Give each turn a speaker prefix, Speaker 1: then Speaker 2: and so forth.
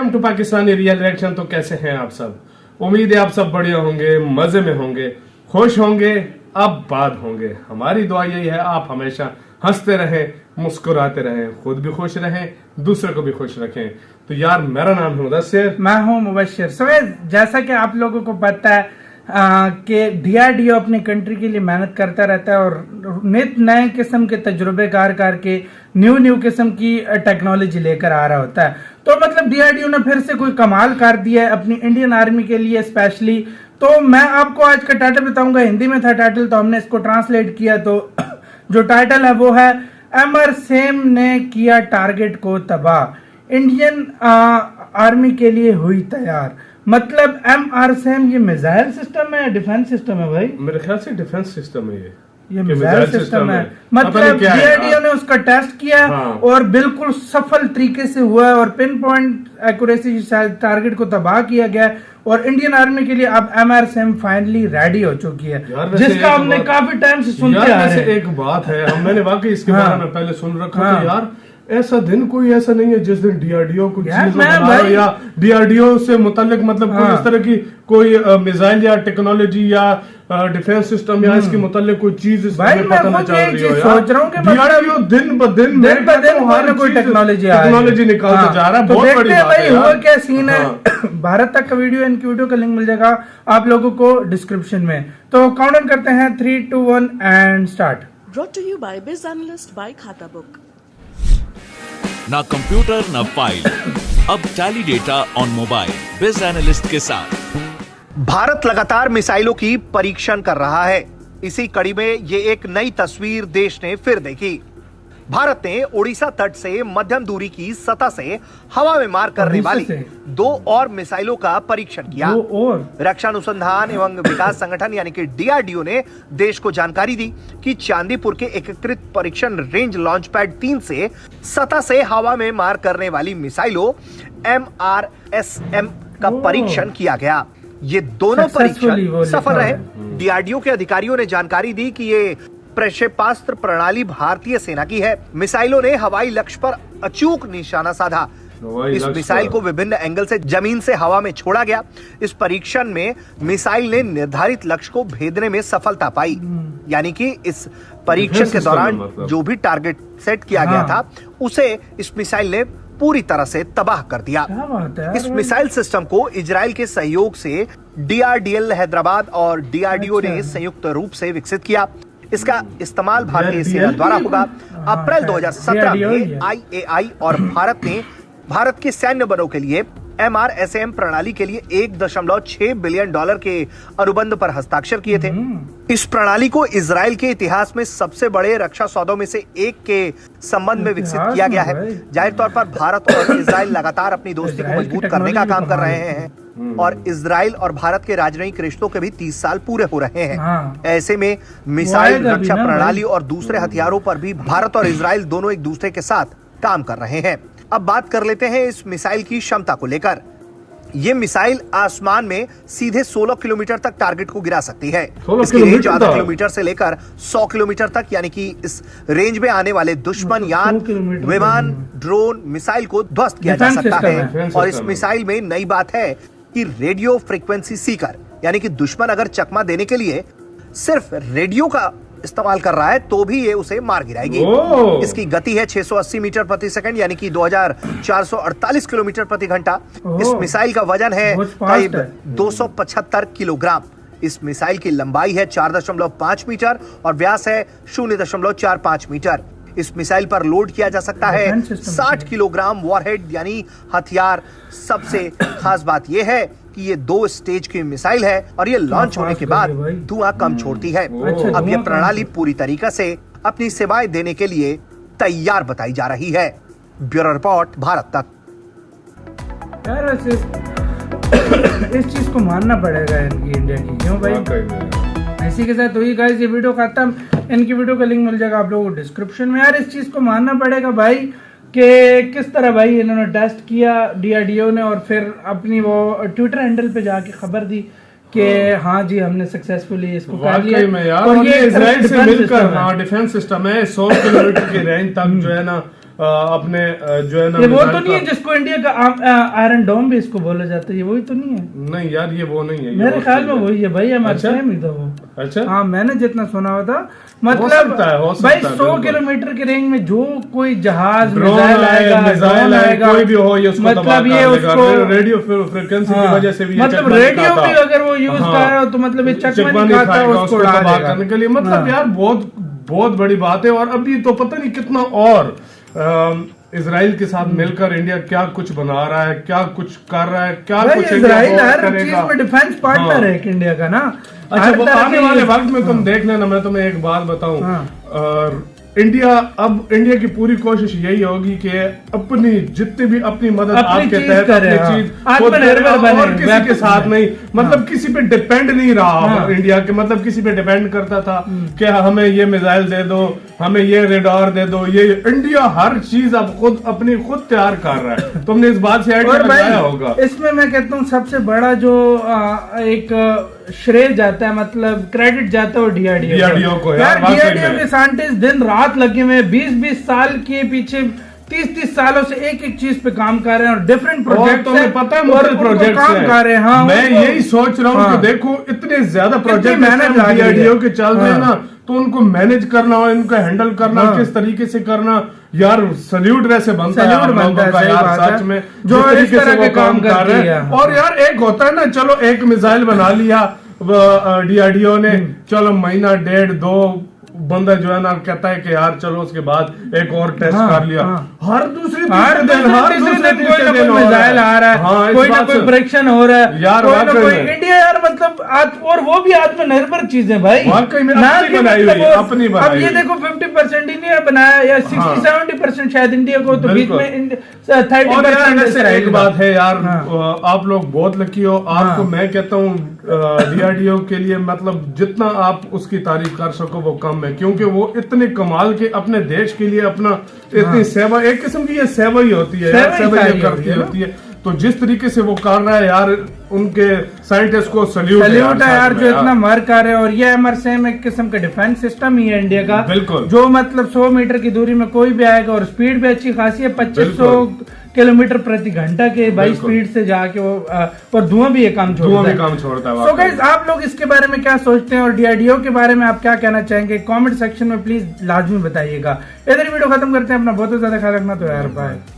Speaker 1: Welcome to Pakistani real reaction. तो कैसे हैं आप सब? उम्मीद है आप सब बढ़िया होंगे, मजे में होंगे, खुश होंगे, अब बात होंगे। हमारी दुआ यही है आप हमेशा हंसते रहें, मुस्कुराते रहें, खुद भी खुश रहें, दूसरे को भी खुश रखें। तो यार मेरा नाम है मुदस्सिर,
Speaker 2: मैं हूं मुबश्शिर। जैसा कि आप लोगों को पता है कि DRDO अपनी कंट्री के लिए मेहनत करता रहता है और नित नए किस्म के तजुर्बेकार करके न्यू किस्म की टेक्नोलॉजी लेकर आ रहा होता है। तो मतलब DRDO ने फिर से कोई कमाल कर दिया है अपनी इंडियन आर्मी के लिए स्पेशली। तो मैं आपको आज का टाइटल बताऊंगा, हिंदी में था टाइटल तो हमने इसको ट्रांसलेट किया। तो जो टाइटल है वो है एमआरसेम ने किया टारगेट को तबाह, इंडियन आर्मी के लिए हुई तैयार। मतलब एमआरसेम ये मिसाइल सिस्टम है, डिफेंस सिस्टम है भाई?
Speaker 1: मेरे ख्याल से डिफेंस सिस्टम है
Speaker 2: ये मिसाइल सिस्टम है। मतलब DRDO ने उसका टेस्ट किया और बिल्कुल सफल तरीके से हुआ है और पिन पॉइंट एक्यूरेसी से टारगेट को तबाह किया गया और इंडियन आर्मी के लिए अब एमआरसेम फाइनली रेडी हो चुकी है, जिसका हमने काफी टाइम से सुनते आ रहे हैं।
Speaker 1: एक बात है, मैंने वाकई इसके बारे में पहले सुन रखा था यार। ऐसा दिन कोई ऐसा नहीं है जिस दिन DRDO को चीज बना या DRDO से मुतालिक मतलब कोई इस तरह की कोई मिसाइल या टेक्नोलॉजी या डिफेंस सिस्टम या इसके मुतालिक कोई चीज पता न चल रही हो।
Speaker 2: सोच रहा हूँ कि
Speaker 1: DRDO दिन ब दिन
Speaker 2: कोई टेक्नोलॉजी
Speaker 1: निकालता जा रहा है। बहुत बड़ी बात है
Speaker 2: हुआ क्या सीन है। भारत तक का वीडियो, इनकी वीडियो का लिंक मिल जाएगा आप लोगों को डिस्क्रिप्शन में। तो काउंट करते हैं 3, 2, 1 and start.
Speaker 3: Brought to you by Biz Analyst by खाता बुक।
Speaker 4: ना कंप्यूटर ना फाइल, अब टैली डेटा ऑन मोबाइल बिज एनालिस्ट के साथ।
Speaker 5: भारत लगातार मिसाइलों की परीक्षण कर रहा है। इसी कड़ी में ये एक नई तस्वीर देश ने फिर देखी। भारत ने ओडिशा तट से मध्यम दूरी की सतह से हवा में मार करने वाली 2 और मिसाइलों का परीक्षण किया। रक्षा अनुसंधान एवं विकास संगठन यानी कि DRDO ने देश को जानकारी दी कि चांदीपुर के एकीकृत परीक्षण रेंज लॉन्च पैड 3 से सतह से हवा में मार करने वाली मिसाइलों MRSM का परीक्षण किया गया। ये दोनों परीक्षण सफल रहे। DRDO के अधिकारियों ने जानकारी दी कि ये प्रक्षेपास्त्र प्रणाली भारतीय सेना की है। मिसाइलों ने हवाई लक्ष्य पर अचूक निशाना साधा। इस मिसाइल को विभिन्न एंगल से जमीन से हवा में छोड़ा गया। इस परीक्षण में मिसाइल ने निर्धारित लक्ष्य को भेदने में सफलता पाई। यानी कि इस परीक्षण के दौरान जो भी टारगेट सेट किया गया था उसे इस मिसाइल ने पूरी तरह से तबाह कर दिया। इस मिसाइल सिस्टम को इजराइल के सहयोग से DRDL हैदराबाद और DRDO ने संयुक्त रूप से विकसित किया। इसका इस्तेमाल भारतीय सेना द्वारा होगा। अप्रैल 2017 में IAI और भारत के सैन्य बलों के लिए MRSM प्रणाली के लिए $1.6 बिलियन के अनुबंध पर हस्ताक्षर किए थे। इस प्रणाली को इजराइल के इतिहास में सबसे बड़े रक्षा सौदों में से एक के संबंध में विकसित किया गया है। जाहिर तौर पर भारत और इजराइल लगातार अपनी दोस्ती को मजबूत करने का काम कर रहे हैं और इजराइल और भारत के राजनयिक रिश्तों के भी 30 साल पूरे हो रहे हैं। ऐसे में मिसाइल रक्षा प्रणाली और दूसरे हथियारों पर भी भारत और इजराइल दोनों एक दूसरे के साथ काम कर रहे हैं। अब बात कर लेते हैं इस मिसाइल की क्षमता को लेकर। ये मिसाइल आसमान में सीधे 16 किलोमीटर तक टारगेट को गिरा सकती है। इसकी रेंज आधा किलोमीटर से लेकर 100 किलोमीटर तक, यानी कि इस रेंज में आने वाले दुश्मन यान, विमान, ड्रोन, मिसाइल को ध्वस्त किया जा सकता है। और इस मिसाइल में नई बात है कि रेडियो फ्रीक्वेंसी सीकर, यानी कि दुश्मन अगर चकमा देने के लिए सिर्फ रेडियो का इस्तेमाल कर रहा है तो भी ये उसे मार गिराएगी। इसकी गति है 680 मीटर प्रति सेकंड, यानी कि 2448 किलोमीटर प्रति घंटा। इस मिसाइल का वजन है करीब 275 किलोग्राम। इस मिसाइल की लंबाई है 4.5 मीटर और व्यास है 0.45 मीटर। इस मिसाइल पर लोड किया जा सकता है 60 किलोग्राम वॉरहेड यानी हथियार। सबसे खास बात यह है कि ये 2 स्टेज की मिसाइल है और ये लॉन्च होने के बाद धुआं कम छोड़ती है। अब ये प्रणाली पूरी तरीके से अपनी सेवाएं देने के लिए तैयार बताई जा रही है। ब्यूरो रिपोर्ट, भारत तक।
Speaker 2: यार इस चीज को मानना पड़ेगा इनकी, इंडिया की, क्यों भाई? इसी के साथ वही गाइस ये वीडियो खत्म। इनकी वीडियो का लिंक मिल जाएगा आप लोगों को डिस्क्रिप्शन में। यार इस चीज को मानना पड़ेगा भाई कि किस तरह भाई इन्होंने टेस्ट किया DRDO ने और फिर अपनी वो ट्विटर हैंडल पे जाके खबर दी कि हाँ जी हमने सक्सेसफुली इसको कर लिया।
Speaker 1: और ये इजराइल से मिलकर डिफेंस सिस्टम है। 100 किलोमीटर की रेंज तक जो है ना अपने जो है ना
Speaker 2: ये वो
Speaker 1: मिसाइल
Speaker 2: तो नहीं है
Speaker 1: का-
Speaker 2: जिसको इंडिया का आयरन डोम भी इसको बोला जाता है, ये वही तो नहीं है?
Speaker 1: नहीं यार ये वो नहीं है, ये
Speaker 2: मेरे
Speaker 1: और
Speaker 2: ख्याल
Speaker 1: चीज़
Speaker 2: में
Speaker 1: है।
Speaker 2: वही है भाई, हमारे
Speaker 1: अच्छा?
Speaker 2: सेम ही था वो।
Speaker 1: अच्छा
Speaker 2: हाँ मैंने जितना सुना हुआ था,
Speaker 1: हो
Speaker 2: मतलब
Speaker 1: सकता है,
Speaker 2: भाई 100
Speaker 1: बिल्कुल।
Speaker 2: किलोमीटर के रेंज में जो कोई जहाज
Speaker 1: ड्रोन
Speaker 2: मिसाइल आएगा,
Speaker 1: मिसाइल
Speaker 2: ड्रोन
Speaker 1: आएगा, कोई भी हो ये उसको
Speaker 2: मतलब
Speaker 1: तबाह
Speaker 2: ये
Speaker 1: कर देगा।
Speaker 2: उसको
Speaker 1: रेडियो फ्रिक्वेंसी की
Speaker 2: हाँ,
Speaker 1: वजह से भी ये
Speaker 2: मतलब
Speaker 1: चकमा नहीं
Speaker 2: रेडियो
Speaker 1: खाता।
Speaker 2: भी अगर वो यूज
Speaker 1: हाँ,
Speaker 2: कर रहा हो तो मतलब ये चकमा नहीं खाता,
Speaker 1: खाएगा,
Speaker 2: उसको उड़ा
Speaker 1: तबाह
Speaker 2: देगा।
Speaker 1: करने के लिए, मतलब
Speaker 2: हाँ।
Speaker 1: यार बहुत बहुत बड़ी बात है। और अभी तो पता नहीं कितना और इजराइल के साथ मिलकर इंडिया क्या कुछ बना रहा है, क्या कुछ कर रहा है, क्या
Speaker 2: भाई
Speaker 1: कुछ
Speaker 2: इजराइल
Speaker 1: इंडिया
Speaker 2: हर
Speaker 1: करेगा।
Speaker 2: चीज में डिफेंस पार्टनर
Speaker 1: हाँ।
Speaker 2: है एक इंडिया का ना।
Speaker 1: अच्छा
Speaker 2: हर
Speaker 1: वो
Speaker 2: तरह
Speaker 1: आने
Speaker 2: की-
Speaker 1: वाले वक्त में तुम देख लेना, मैं तुम्हें एक बात बताऊं।
Speaker 2: हाँ।
Speaker 1: इंडिया की पूरी कोशिश यही होगी कि अपनी जितनी भी अपनी मदद
Speaker 2: अपनी
Speaker 1: आपके
Speaker 2: चीज
Speaker 1: तहत
Speaker 2: करे,
Speaker 1: अपनी
Speaker 2: हाँ।
Speaker 1: चीज खुद
Speaker 2: आत्मनिर्भर
Speaker 1: करेगा
Speaker 2: बने,
Speaker 1: और किसी के
Speaker 2: weapons
Speaker 1: साथ
Speaker 2: में।
Speaker 1: नहीं, मतलब किसी पे डिपेंड नहीं रहा।
Speaker 2: हाँ।
Speaker 1: इंडिया के मतलब किसी पे डिपेंड करता था कि हमें ये मिसाइल दे दो, हमें ये रेडार दे दो, ये इंडिया हर चीज अब खुद तैयार कर रहा है। तुमने इस बात से
Speaker 2: और
Speaker 1: आइडिया लगाया होगा।
Speaker 2: भाई इसमें मैं कहता हूँ सबसे बड़ा जो एक श्रेय जाता है, मतलब क्रेडिट जाता है वो
Speaker 1: DRDO को यार,
Speaker 2: यार।
Speaker 1: वाकई
Speaker 2: डीआरडीओ
Speaker 1: में।
Speaker 2: के साइंटिस्ट दिन रात लगे हुए 20-20 साल के पीछे 30-30 सालों से एक चीज पे काम कर रहे हैं और डिफरेंट
Speaker 1: और
Speaker 2: प्रोजेक्ट
Speaker 1: तुम्हें पता है मुझे प्रोजेक्ट
Speaker 2: काम कर रहे हैं। हाँ,
Speaker 1: मैं
Speaker 2: उनको-
Speaker 1: यही सोच रहा हूँ
Speaker 2: हाँ।
Speaker 1: कि देखो इतने ज्यादा
Speaker 2: कितनी
Speaker 1: प्रोजेक्ट
Speaker 2: मेहनत लग रही है।
Speaker 1: डीआरडीओ के चल रहे हैं
Speaker 2: हाँ।
Speaker 1: ना, तो उनको मैनेज करना और इनको हैंडल करना
Speaker 2: हाँ।
Speaker 1: किस तरीके से करना, यार सल्यूट वैसे बनता है
Speaker 2: सैल्यूट
Speaker 1: आप
Speaker 2: बनता
Speaker 1: लोगों
Speaker 2: है,
Speaker 1: का
Speaker 2: सही
Speaker 1: यार,
Speaker 2: बात
Speaker 1: सच
Speaker 2: है।
Speaker 1: में
Speaker 2: जो
Speaker 1: जिस
Speaker 2: इस
Speaker 1: तरीके
Speaker 2: तरह
Speaker 1: से
Speaker 2: के
Speaker 1: वो
Speaker 2: काम
Speaker 1: कर
Speaker 2: करती
Speaker 1: रहे
Speaker 2: है।
Speaker 1: हैं। और यार एक होता है ना, चलो एक मिसाइल बना लिया डीआरडीओ ने, चलो महीना डेढ़ दो बंदा जो है ना कहता है कि यार चलो उसके बाद एक और टेस्ट
Speaker 2: हाँ,
Speaker 1: कर लिया।
Speaker 2: हाँ।
Speaker 1: हर दूसरे
Speaker 2: हर
Speaker 1: तीसरे दिन
Speaker 2: कोई ना कोई मिसाइल आ रहा है,
Speaker 1: हाँ, इस
Speaker 2: कोई ना
Speaker 1: बात
Speaker 2: कोई
Speaker 1: से-
Speaker 2: परीक्षण हो रहा है
Speaker 1: यार,
Speaker 2: कोई ना
Speaker 1: वाकई
Speaker 2: कोई
Speaker 1: में।
Speaker 2: इंडिया यार, मतलब और वो भी आत्मनिर्भर चीज है भाई।
Speaker 1: वाकई में
Speaker 2: ना
Speaker 1: अपनी
Speaker 2: कि
Speaker 1: बनाई
Speaker 2: मतलब
Speaker 1: हुई,
Speaker 2: वो-
Speaker 1: अपनी
Speaker 2: अब
Speaker 1: बनाई
Speaker 2: ये
Speaker 1: हुई।
Speaker 2: देखो 50% इंडिया बनाया या 60-70% शायद इंडिया को, तो बीच
Speaker 1: बिल्कुल।
Speaker 2: में
Speaker 1: और यार
Speaker 2: 30%
Speaker 1: वैसे एक बात है यार,
Speaker 2: हाँ।
Speaker 1: आप लोग बहुत लकी हो। आपको
Speaker 2: हाँ।
Speaker 1: मैं कहता हूँ डीआरडीओ के लिए मतलब जितना आप उसकी तारीफ कर सको वो कम है, क्योंकि वो इतने कमाल के अपने देश के लिए अपना इतनी सेवा, एक किस्म की ये सेवा ही होती है यार,
Speaker 2: सेवा ही
Speaker 1: सेवा ये
Speaker 2: सारी
Speaker 1: करती
Speaker 2: होती है ना।
Speaker 1: होती है। तो जिस तरीके से वो कर रहा है यार, उनके साइंटिस्ट को सल्यूट
Speaker 2: है यार,
Speaker 1: सच
Speaker 2: जो
Speaker 1: में
Speaker 2: इतना मार कर रहे हैं। और ये MRSAM एक किस्म का डिफेंस सिस्टम ही है इंडिया का,
Speaker 1: बिल्कुल।
Speaker 2: जो मतलब 100 मीटर की दूरी में कोई भी आएगा और स्पीड भी अच्छी खासी है, 2500 किलोमीटर प्रति घंटा के बाई
Speaker 1: बिल्कुल।
Speaker 2: स्पीड से जाके वो और धुआं भी ये काम छोड़ता
Speaker 1: धुआं
Speaker 2: है।
Speaker 1: भी काम छोड़ता है।
Speaker 2: So
Speaker 1: वाकई
Speaker 2: guys, आप लोग इसके बारे में क्या सोचते हैं और डीआरडीओ के बारे में आप क्या कहना चाहेंगे, कमेंट सेक्शन में प्लीज लाजमी बताइएगा। इधर वीडियो खत्म करते हैं, अपना बहुत ज्यादा ख्याल रखना, तो यार बाय।